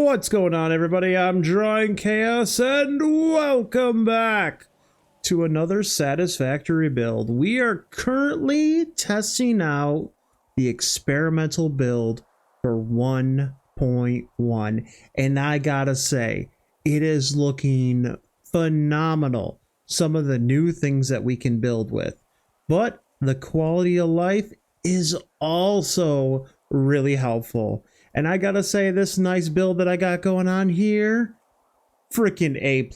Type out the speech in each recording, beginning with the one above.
What's going on, everybody? I'm Drawing Chaos, and welcome back to another Satisfactory build. We are currently testing out the experimental build for 1.1, and I gotta say, it is looking phenomenal. Some of the new things that we can build with, but the quality of life is also really helpful. And I gotta say, this nice build that I got going on here, freaking A+.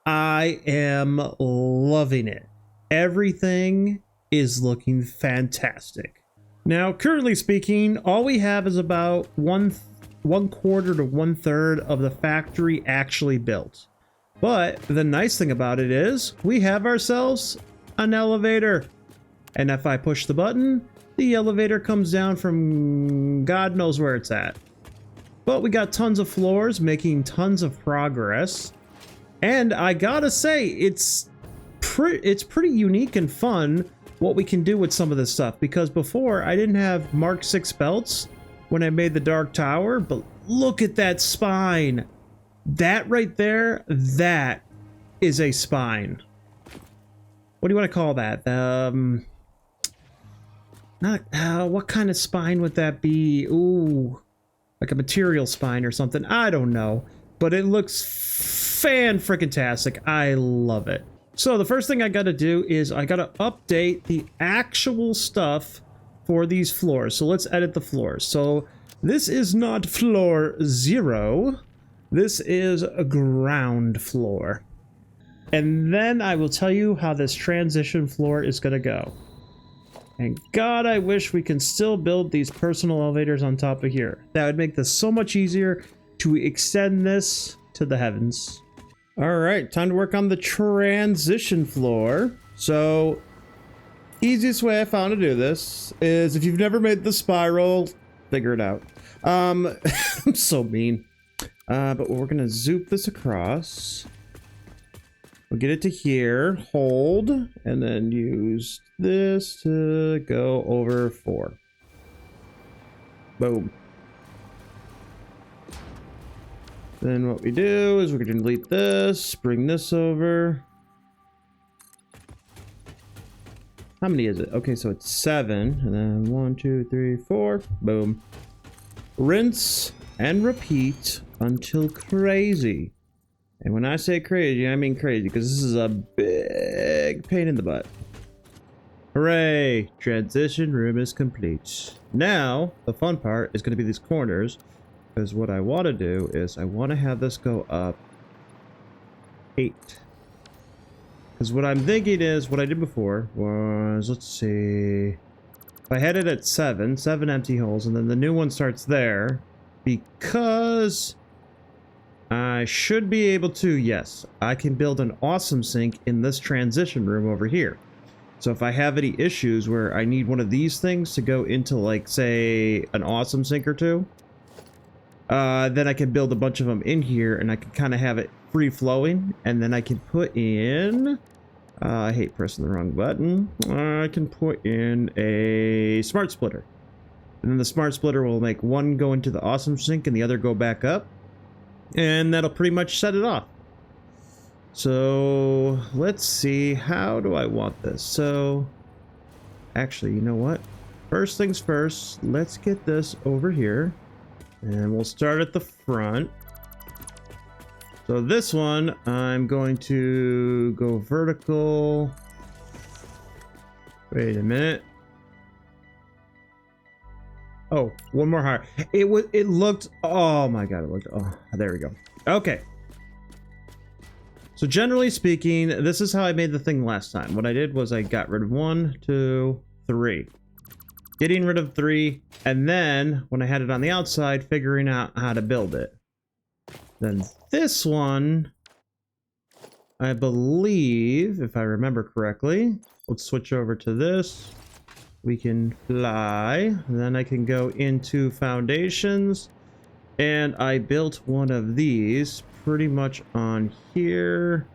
I am loving it. Everything is looking fantastic. Now, currently speaking, all we have is about one quarter to 1/3 of the factory actually built. But the nice thing about it is we have ourselves an elevator. And if I push the button, the elevator comes down from God knows where it's at. But we got tons of floors, making tons of progress. And I gotta say, it's pretty unique and fun what we can do with some of this stuff. Because before, I didn't have Mark 6 belts when I made the Dark Tower. But look at that spine. That right there, that is a spine. What do you want to call that? What kind of spine would that be? Ooh, like a material spine or something. I don't know, but it looks fan-freaking-tastic. I love it. So the first thing I got to do is I got to update the actual stuff for these floors. So let's edit the floors. So this is not floor 0. This is a ground floor. And then I will tell you how this transition floor is going to go. And God, I wish we can still build these personal elevators on top of here. That would make this so much easier to extend this to the heavens. All right, time to work on the transition floor. So, easiest way I found to do this is if you've never made the spiral, figure it out. I'm so mean. But we're gonna zoop this across. We'll get it to here, hold, and then use this to go over 4. Boom. Then what we do is we're going to delete this, bring this over. How many is it? Okay, so it's 7, and then 1, 2, 3, 4. Boom. Rinse and repeat until crazy. And when I say crazy, I mean crazy, because this is a big pain in the butt. Hooray! Transition room is complete. Now, the fun part is going to be these corners, because what I want to do is I want to have this go up 8. Because what I'm thinking is, what I did before was, let's see, if I had it at 7 empty holes, and then the new one starts there, because I should be able to, yes, I can build an awesome sink in this transition room over here. So if I have any issues where I need one of these things to go into, like, say, an awesome sink or two, then I can build a bunch of them in here, and I can kind of have it free-flowing, and then I can put in, I hate pressing the wrong button, I can put in a smart splitter. And then the smart splitter will make one go into the awesome sink and the other go back up. And that'll pretty much set it off. So let's see, how do I want this? So actually, you know what? First things first, let's get this over here. And we'll start at the front. So this one, I'm going to go vertical. Wait a minute. Oh, one more higher. It looked, oh my God, oh, there we go. Okay. So generally speaking, this is how I made the thing last time. What I did was I got rid of 1, 2, 3. Getting rid of 3, and then when I had it on the outside, figuring out how to build it. Then this one, I believe, if I remember correctly, let's switch over to this. We can fly, then I can go into foundations, and I built one of these pretty much on here.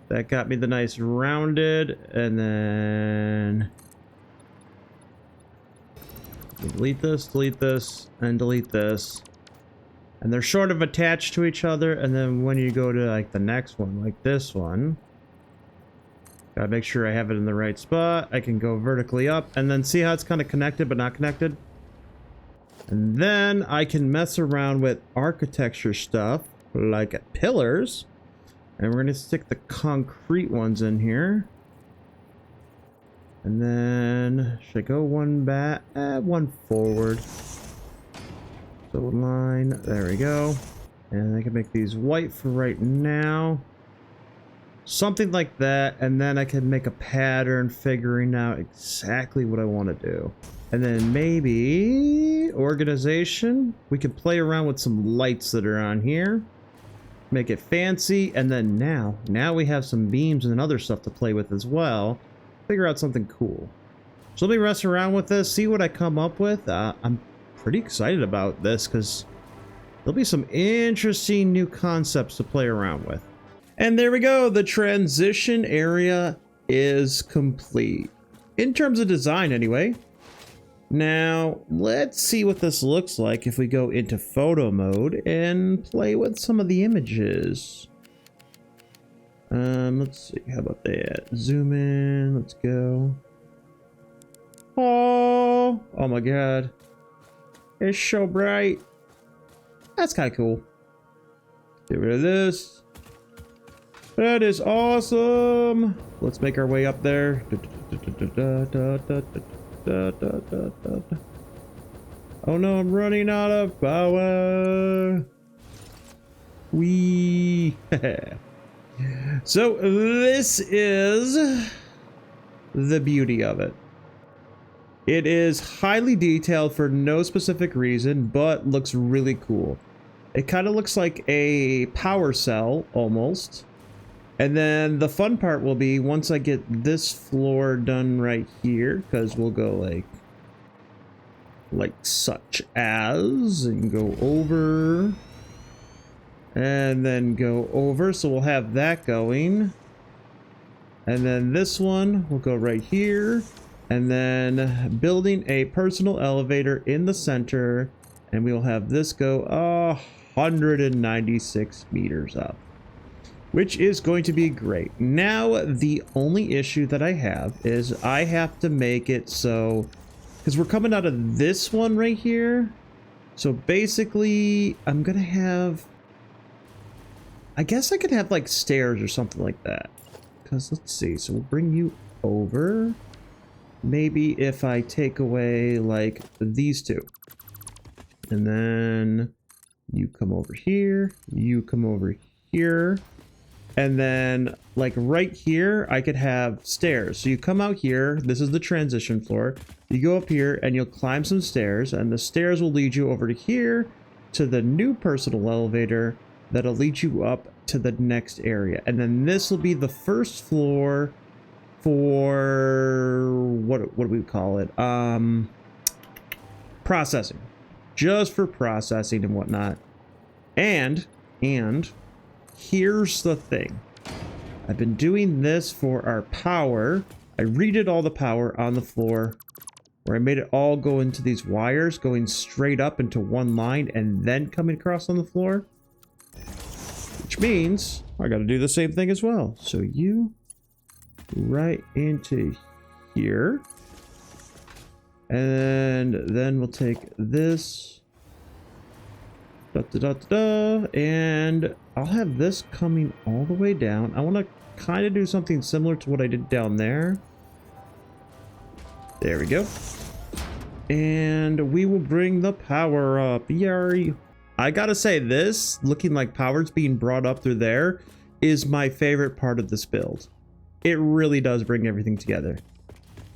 That got me the nice rounded, and then delete this, and delete this. And they're sort of attached to each other. And then when you go to like the next one, like this one, gotta make sure I have it in the right spot. I can go vertically up and then see how it's kind of connected but not connected. And then I can mess around with architecture stuff like pillars. And we're gonna stick the concrete ones in here. And then should I go one back? One forward. So line, there we go. And I can make these white for right now. Something like that, and then I can make a pattern figuring out exactly what I want to do. And then maybe organization. We can play around with some lights that are on here. Make it fancy, and then now we have some beams and other stuff to play with as well. Figure out something cool. So let me mess around with this, see what I come up with. I'm pretty excited about this because there'll be some interesting new concepts to play around with. And there we go. The transition area is complete. In terms of design anyway. Now, let's see what this looks like if we go into photo mode and play with some of the images. Let's see, how about that? Zoom in, let's go. Oh my god. It's so bright. That's kind of cool. Get rid of this. That is awesome. Let's make our way up there. Oh no, I'm running out of power. Wee. So this is the beauty of it. It is highly detailed for no specific reason, but looks really cool. It kind of looks like a power cell almost. And then the fun part will be once I get this floor done right here, because we'll go like such as, and go over and then go over. So we'll have that going. And then this one will go right here. And then building a personal elevator in the center. And we'll have this go 196 meters up, which is going to be great. Now, the only issue that I have is I have to make it so, because we're coming out of this one right here. So basically, I'm going to have, I guess I could have like stairs or something like that. Because let's see, so we'll bring you over. Maybe if I take away like these two. And then you come over here, you come over here. And then like right here, I could have stairs. So you come out here, this is the transition floor. You go up here and you'll climb some stairs, and the stairs will lead you over to here to the new personal elevator that'll lead you up to the next area. And then this will be the first floor for what do we call it? Processing. Just for processing and whatnot. And here's the thing. I've been doing this for our power. I redid all the power on the floor, where I made it all go into these wires going straight up into one line and then coming across on the floor. Which means I got to do the same thing as well. So you right into here. And then we'll take this. And I'll have this coming all the way down. I want to kind of do something similar to what I did down there. There we go. And we will bring the power up. Yari. I gotta say, this looking like power's being brought up through there is my favorite part of this build. It really does bring everything together.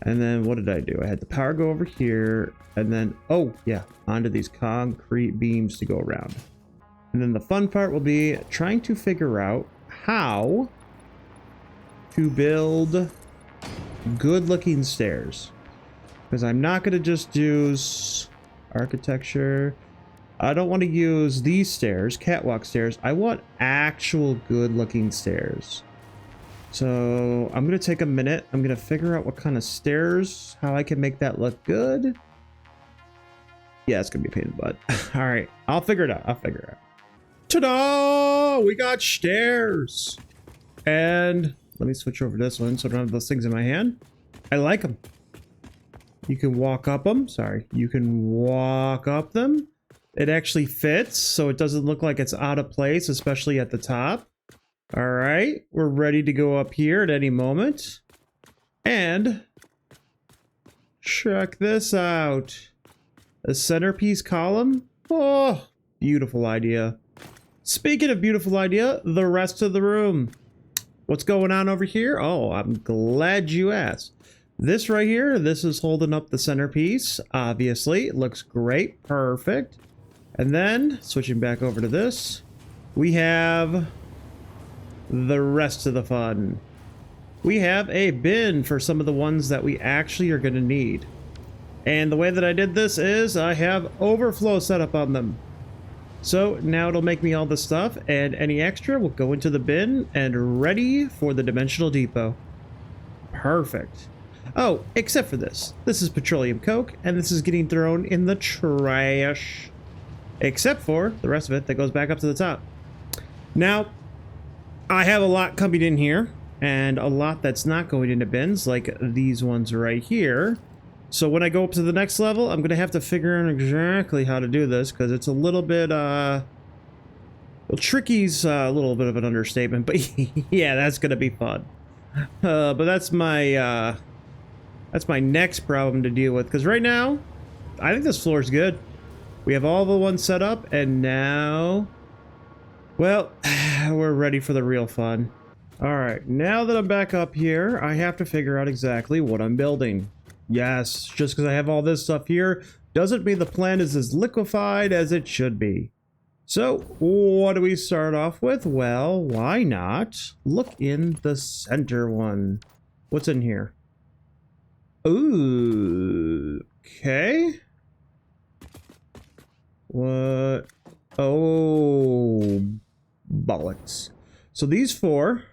And then what did I do? I had the power go over here, and then, oh yeah, onto these concrete beams to go around. And then the fun part will be trying to figure out how to build good looking stairs. Because I'm not going to just use architecture. I don't want to use these stairs, catwalk stairs. I want actual good looking stairs. So I'm going to take a minute. I'm going to figure out what kind of stairs, how I can make that look good. Yeah, it's gonna be a pain in the butt. All right, I'll figure it out. Ta-da! We got stairs. And let me switch over to this one so I don't have those things in my hand. I like them. You can walk up them. Sorry. You can walk up them. It actually fits, so it doesn't look like it's out of place, especially at the top. All right. We're ready to go up here at any moment. And check this out. A centerpiece column. Oh, beautiful idea. Speaking of beautiful idea, the rest of the room. What's going on over here? Oh, I'm glad you asked. This right here, this is holding up the centerpiece. Obviously, it looks great. Perfect. And then, switching back over to this, we have the rest of the fun. We have a bin for some of the ones that we actually are going to need. And the way that I did this is I have overflow set up on them. So now it'll make me all the stuff, and any extra will go into the bin and ready for the dimensional depot. Perfect. Oh, except for this. This is petroleum coke, and this is getting thrown in the trash. Except for the rest of it that goes back up to the top. Now, I have a lot coming in here, and a lot that's not going into bins, like these ones right here. So when I go up to the next level, I'm going to have to figure out exactly how to do this, because it's a little bit, well, tricky's a little bit of an understatement, but yeah, that's going to be fun. But that's my next problem to deal with, because right now, I think this floor is good. We have all the ones set up, and now, well, we're ready for the real fun. All right, now that I'm back up here, I have to figure out exactly what I'm building. Yes, just because I have all this stuff here doesn't mean the plan is as liquefied as it should be. So, what do we start off with? Well, why not look in the center one? What's in here? Ooh, okay. What? Oh, bollocks. So these four,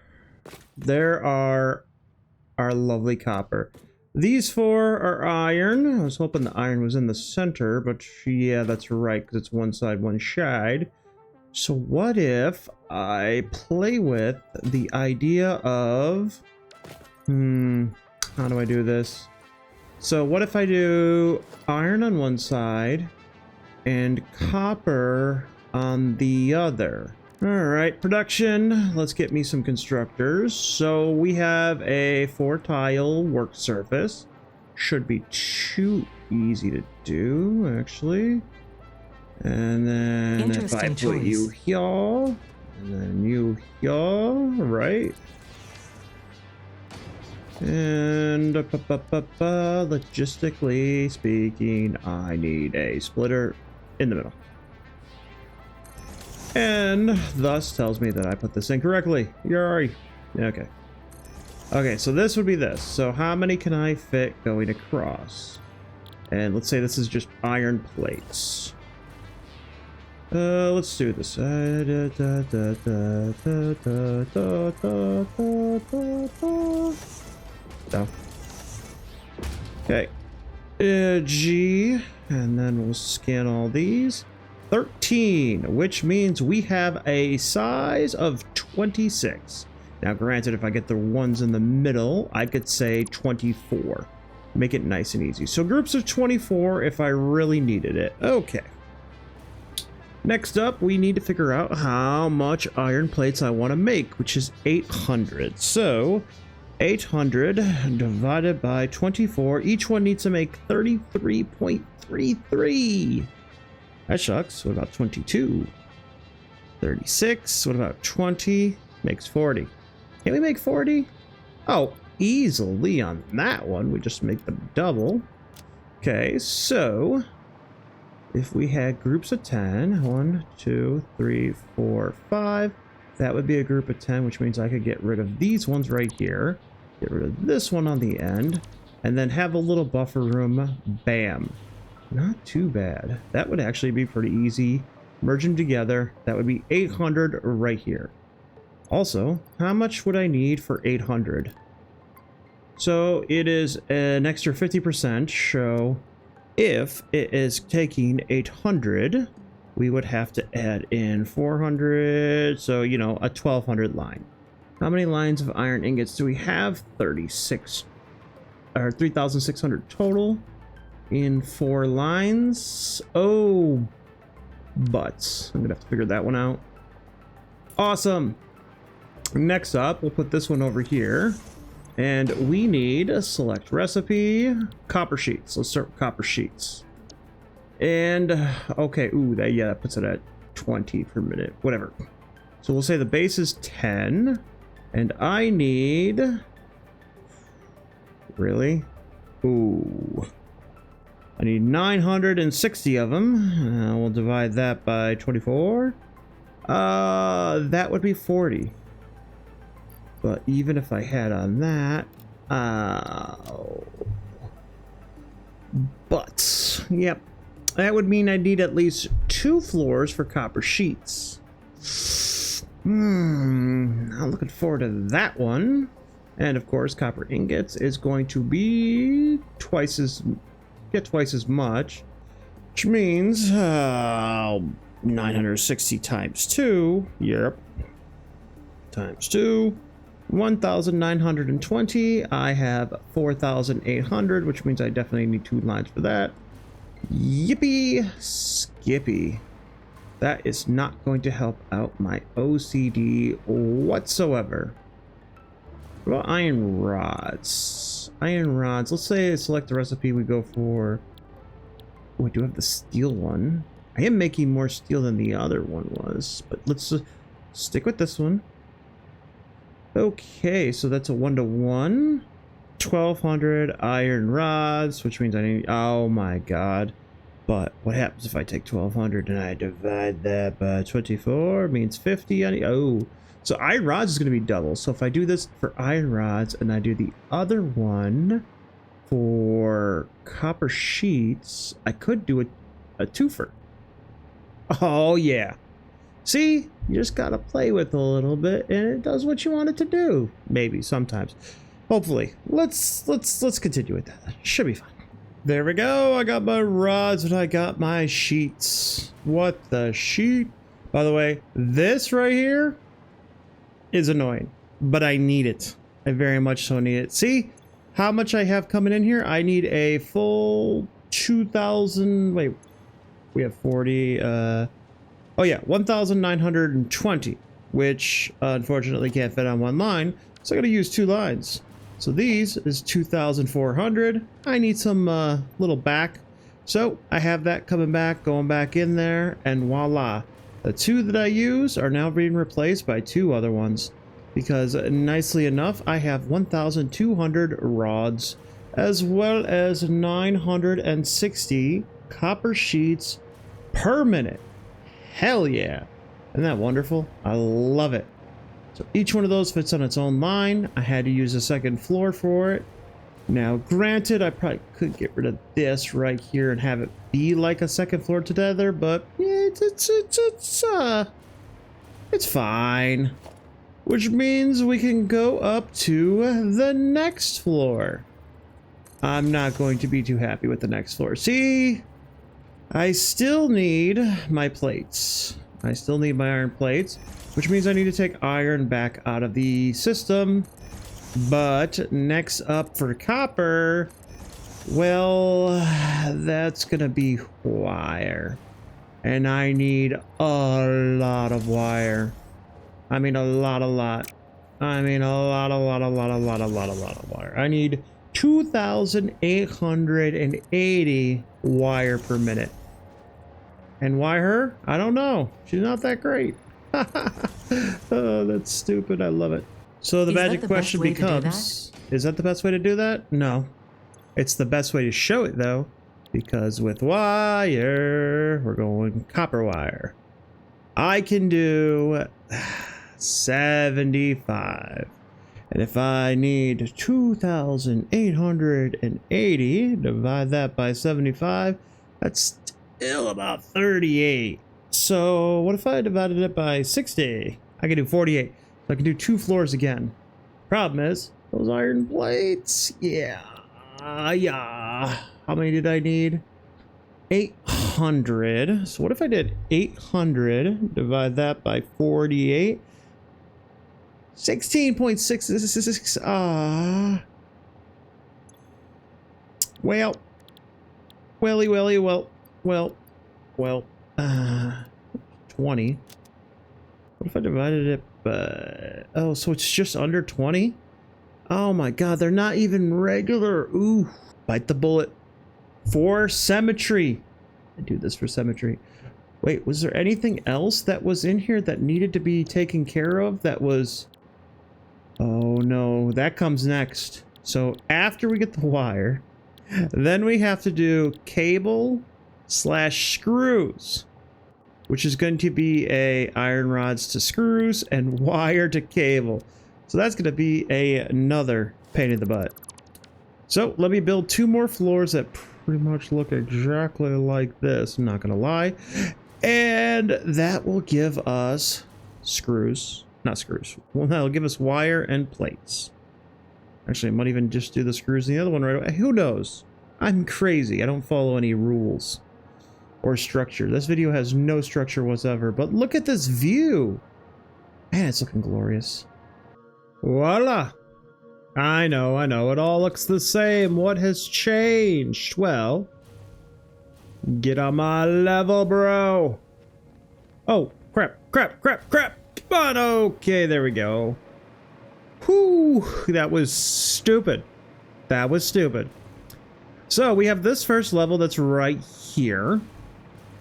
there are our lovely copper. These four are iron. I was hoping the iron was in the center, but yeah, that's right, because it's one side, one side. So what if I play with the idea of... how do I do this? So what if I do iron on one side and copper on the other? All right, production. Let's get me some constructors. So we have a 4-tile work surface. Should be too easy to do, actually. And then if I put you here, and then you here, right? And logistically speaking, I need a splitter in the middle. And thus tells me that I put this in correctly. Yay. Okay. Okay, so this would be this. So how many can I fit going across? And let's say this is just iron plates. Let's do this. So. Okay. G. And then we'll scan all these. 13, which means we have a size of 26. Now, granted, if I get the ones in the middle, I could say 24. Make it nice and easy. So groups of 24 if I really needed it. Okay. Next up, we need to figure out how much iron plates I want to make, which is 800. So 800 divided by 24. Each one needs to make 33.33. That shucks. What about 22? 36. What about 20? Makes 40. Can we make 40? Oh, easily on that one. We just make them double. Okay, so if we had groups of 10, 1, 2, 3, 4, 5, that would be a group of 10, which means I could get rid of these ones right here, get rid of this one on the end, and then have a little buffer room. Bam. Not too bad. That would actually be pretty easy. Merge them together. That would be 800 right here. Also, how much would I need for 800? So it is an extra 50%. So if it is taking 800, we would have to add in 400. So, you know, a 1200 line. How many lines of iron ingots do we have? 36 or 3,600 total in 4 lines. Oh, but I'm gonna have to figure that one out. Awesome. Next up, we'll put this one over here. And we need a select recipe, copper sheets. Let's start with copper sheets. And okay, ooh, that puts it at 20 per minute, whatever. So we'll say the base is 10, and I need, really? Ooh, I need 960 of them. We'll divide that by 24. That would be 40. But even if I had on that, but yep, that would mean I need at least 2 floors for copper sheets. I'm looking forward to that one. And of course, copper ingots is going to be twice as much, which means 960 times 2. Yep, times 2. 1,920. I have 4,800, which means I definitely need 2 lines for that. Yippee skippy. That is not going to help out my OCD whatsoever. What about iron rods? Iron rods. Let's say select the recipe. We go for... Oh, I do have the steel one. I am making more steel than the other one was, but let's stick with this one. Okay, so that's a 1-to-1. 1,200 iron rods, which means I need... Oh my god. But what happens if I take 1,200 and I divide that by 24? Means 50. Oh, so iron rods is going to be double. So if I do this for iron rods and I do the other one for copper sheets, I could do a twofer. Oh yeah. See, you just gotta play with it a little bit, and it does what you want it to do. Maybe sometimes, hopefully. Let's continue with that. Should be fun. There we go. I got my rods and I got my sheets. What the sheet? By the way, this right here is annoying, but I need it. I very much so need it. See how much I have coming in here? I need a full 2,000. Wait, we have 40. Oh yeah, 1,920, which unfortunately can't fit on 1 line, so I gotta use 2 lines. So these is 2,400. I need some little back, so I have that coming back, going back in there, and voila. The 2 that I use are now being replaced by 2 other ones, because nicely enough, I have 1,200 rods, as well as 960 copper sheets per minute. Hell yeah. Isn't that wonderful? I love it. So each one of those fits on its own line. I had to use a second floor for it. Now, granted, I probably could get rid of this right here and have it be like a second floor together, but yeah, it's fine. Which means we can go up to the next floor. I'm not going to be too happy with the next floor. See? I still need my plates. I still need my iron plates, which means I need to take iron back out of the system. But next up for copper, well, that's gonna be wire. And I need a lot of wire. I mean a lot. I mean a lot of wire. I need 2,880 wire per minute. And why her? I don't know. She's not that great. Oh, that's stupid. I love it. So the magic question becomes, is that the best way to do that? No. It's the best way to show it though, because with wire, we're going copper wire. I can do 75. And if I need 2,880, divide that by 75, that's still about 38. So what if I divided it by 60? I can do 48. So I can do 2 floors again. Problem is, those iron plates, yeah. How many did I need? 800. So what if I did 800, divide that by 48? 16.666. Well. Well. 20. What if I divided it by... Oh, so it's just under 20? Oh my god, they're not even regular. Ooh. Bite the bullet. For symmetry. I do this for symmetry. Wait, was there anything else that was in here that needed to be taken care of that was... Oh no, that comes next. So after we get the wire, then we have to do cable / screws, which is going to be a iron rods to screws and wire to cable. So that's going to be another pain in the butt. So let me build 2 more floors that pretty much look exactly like this, I'm not going to lie. And that will give us screws. Not screws. Well, that'll give us wire and plates. Actually, I might even just do the screws in the other one right away. Who knows? I'm crazy. I don't follow any rules or structure. This video has no structure whatsoever, but look at this view. Man, it's looking glorious. Voila. I know. It all looks the same. What has changed? Well, get on my level, bro. Oh, crap. But okay, there we go. Whew, that was stupid. So we have this first level that's right here.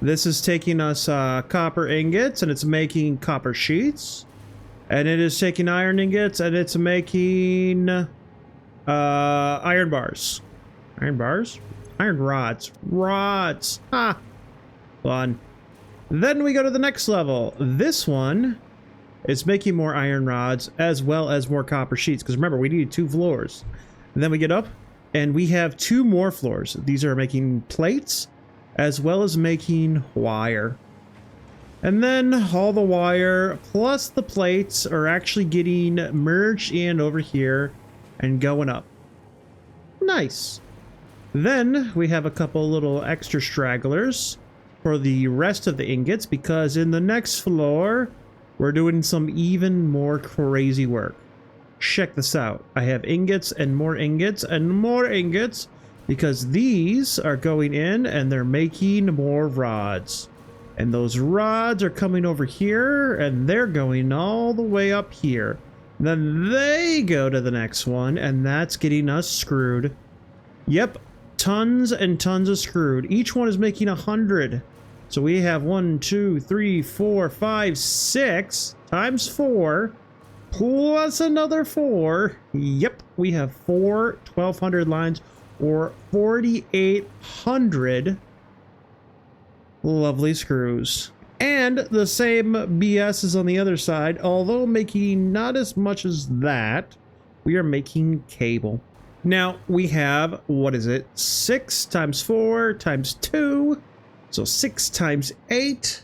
This is taking us copper ingots, and it's making copper sheets. And it is taking iron ingots, and it's making iron bars. Iron bars? Iron rods. Rods! Ha! Fun. Then we go to the next level. This one is making more iron rods as well as more copper sheets. Because remember, we need 2 floors. And then we get up, and we have 2 more floors. These are making plates as well as making wire. And then all the wire plus the plates are actually getting merged in over here and going up. Nice. Then we have a couple little extra stragglers for the rest of the ingots, because in the next floor we're doing some even more crazy work. Check this out. I have ingots and more ingots and more ingots, because these are going in and they're making more rods. And those rods are coming over here, and they're going all the way up here. Then they go to the next one, and that's getting us screwed. Yep, tons and tons of screwed. Each one is making 100. So we have 1, 2, 3, 4, 5, 6 times 4 plus another 4. Yep, we have 4 1200 lines, or 4800 lovely screws. And the same BS is on the other side, although making not as much as that. We are making cable. Now we have, what is it, 6 times 4 times 2, so 6 times 8,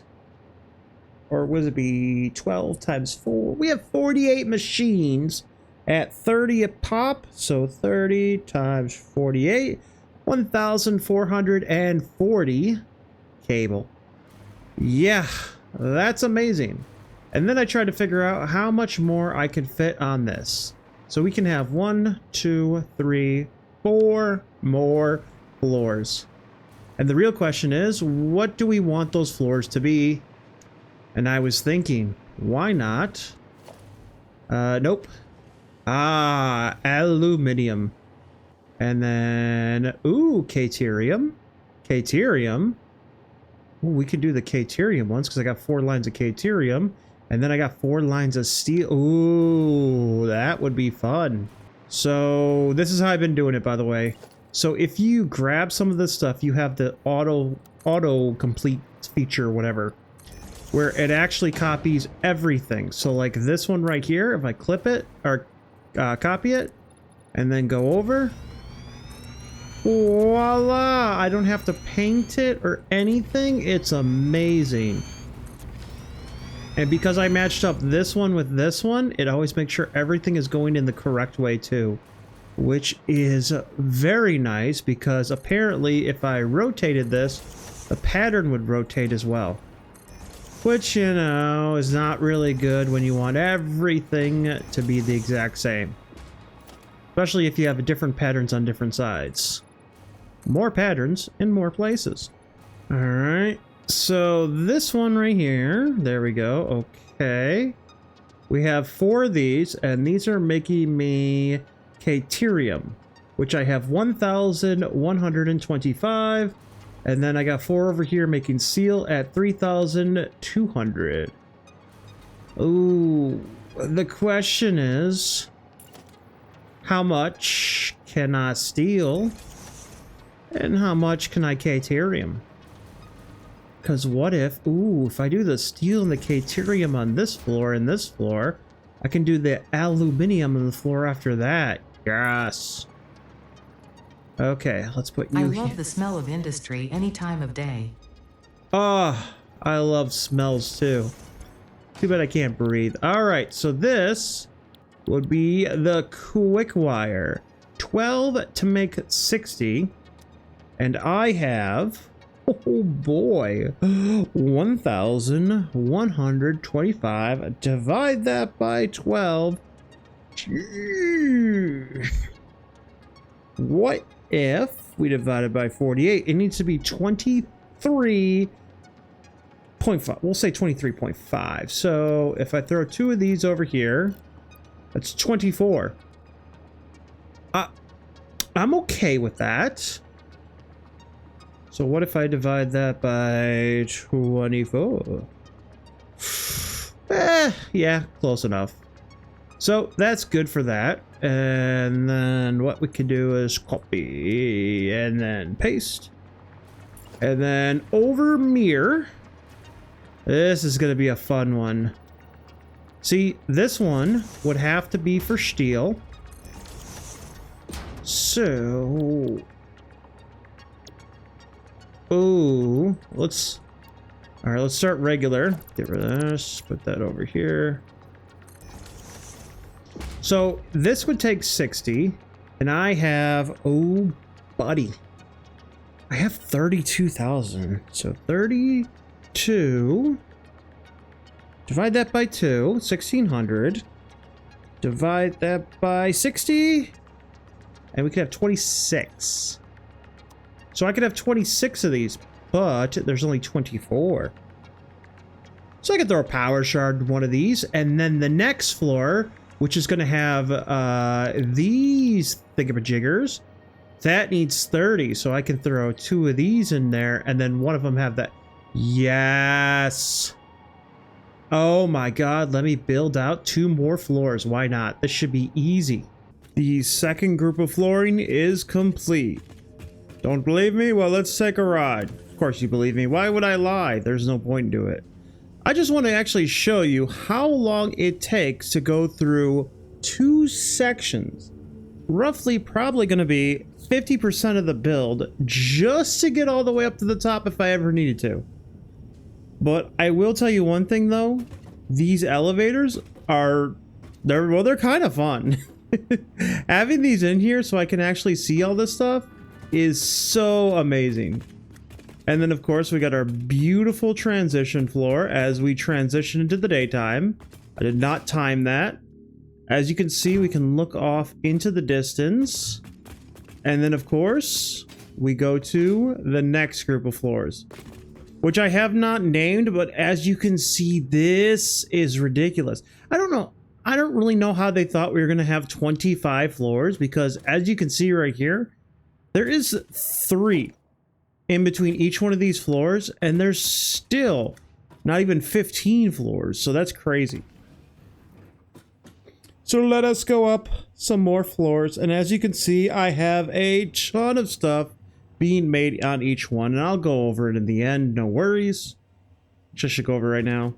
or would it be 12 times 4? We have 48 machines at 30 a pop, so 30 times 48, 1440 cable. Yeah, that's amazing. And then I tried to figure out how much more I could fit on this. So we can have 1, 2, 3, 4 more floors. And the real question is, what do we want those floors to be? And I was thinking, why not? Nope. Aluminium. And then, ooh, caterium. Caterium. Ooh, we could do the caterium ones, because I got 4 lines of caterium. And then I got 4 lines of steel. Ooh, that would be fun. So this is how I've been doing it, by the way. So if you grab some of this stuff, you have the auto complete feature or whatever, where it actually copies everything. So like this one right here, if I clip it or copy it and then go over, voila, I don't have to paint it or anything. It's amazing. And because I matched up this one with this one, it always makes sure everything is going in the correct way too, which is very nice, because apparently if I rotated this the pattern would rotate as well. Which, you know, is not really good when you want everything to be the exact same. Especially if you have different patterns on different sides. More patterns in more places. Alright, so this one right here, there we go, okay. We have 4 of these, and these are making me Caterium, which I have 1,125, and then I got 4 over here making Seal at 3,200. Ooh, the question is, how much can I steal, and how much can I Caterium? Because what if, ooh, if I do the steel and the Caterium on this floor and this floor, I can do the aluminium on the floor after that. Yes. Okay, let's put you I love the smell of industry any time of day. Ah, I love smells too. Too bad I can't breathe. All right, so this would be the quick wire. 12 to make 60. And I have... oh boy, 1,125. Divide that by 12. What if we divide it by 48? It needs to be 23.5. We'll say 23.5. So if I throw 2 of these over here, that's 24. I'm okay with that. So what if I divide that by 24? Yeah, close enough. So that's good for that. And then what we can do is copy and then paste. And then over mirror. This is going to be a fun one. See, this one would have to be for steel. So... ooh, let's... alright, let's start regular. Get rid of this. Put that over here. So, this would take 60. And I have... oh, buddy. I have 32,000. So, 32... divide that by 2. 1,600. Divide that by 60. And we could have 26. So I could have 26 of these, but there's only 24. So I could throw a power shard in one of these, and then the next floor, which is going to have these thingamajiggers, that needs 30. So I can throw 2 of these in there, and then one of them have that. Yes. Oh my god, let me build out 2 more floors. Why not? This should be easy. The second group of flooring is complete. Don't believe me? Well, let's take a ride. Of course you believe me. Why would I lie? There's no point to it. I just want to actually show you how long it takes to go through 2 sections. Roughly probably going to be 50% of the build just to get all the way up to the top if I ever needed to. But I will tell you one thing though. These elevators are... they're kind of fun. Having these in here so I can actually see all this stuff is so amazing. And then of course we got our beautiful transition floor as we transition into the daytime. I did not time that. As you can see, we can look off into the distance. And then of course we go to the next group of floors, which I have not named, but as you can see, this is ridiculous. I don't know. I don't really know how they thought we were going to have 25 floors, because as you can see right here, there is 3 in between each one of these floors, and there's still not even 15 floors, so that's crazy. So let us go up some more floors, and as you can see, I have a ton of stuff being made on each one, and I'll go over it in the end, no worries. Just should go over right now.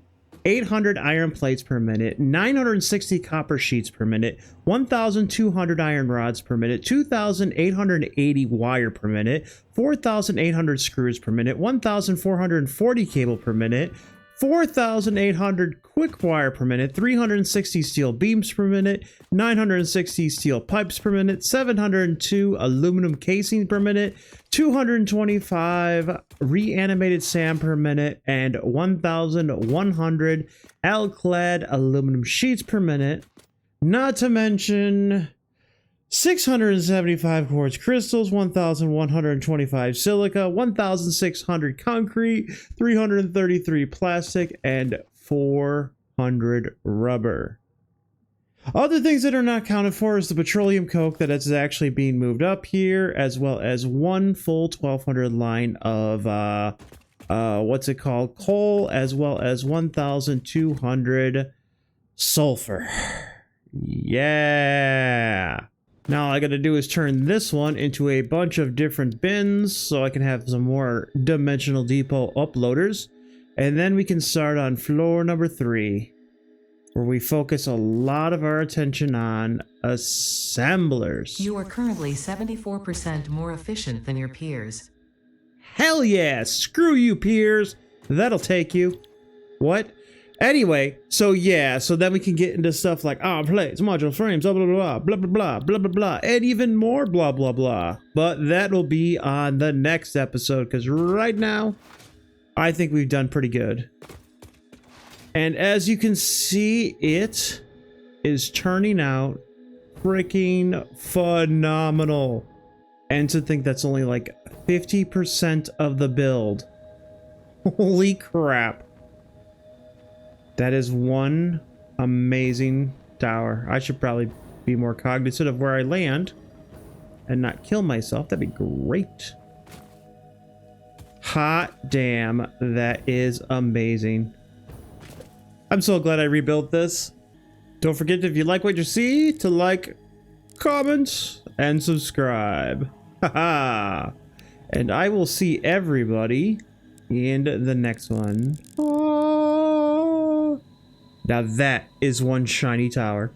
800 iron plates per minute, 960 copper sheets per minute, 1,200 iron rods per minute, 2,880 wire per minute, 4,800 screws per minute, 1,440 cable per minute, 4,800 quick wire per minute, 360 steel beams per minute, 960 steel pipes per minute, 702 aluminum casing per minute, 225 reanimated sand per minute, and 1,100 alclad aluminum sheets per minute. Not to mention 675 quartz crystals, 1,125 silica, 1,600 concrete, 333 plastic, and 400 rubber. Other things that are not counted for is the petroleum coke that is actually being moved up here, as well as one full 1,200 line of what's it called, coal, as well as 1,200 sulfur. Yeah. Now all I gotta do is turn this one into a bunch of different bins so I can have some more dimensional depot uploaders. And then we can start on floor number 3, where we focus a lot of our attention on assemblers. You are currently 74% more efficient than your peers. Hell yeah! Screw you, peers! That'll take you. What? Anyway, so yeah, so then we can get into stuff like plates, modular frames, blah blah blah blah blah blah blah blah blah, and even more blah blah blah. But that will be on the next episode, because right now, I think we've done pretty good. And as you can see, it is turning out freaking phenomenal. And to think that's only like 50% of the build. Holy crap. That is one amazing tower. I should probably be more cognizant of where I land and not kill myself. That'd be great. Hot damn, that is amazing. I'm so glad I rebuilt this. Don't forget, if you like what you see, to like, comment, and subscribe. Haha. And I will see everybody in the next one. Now that is one shiny tower.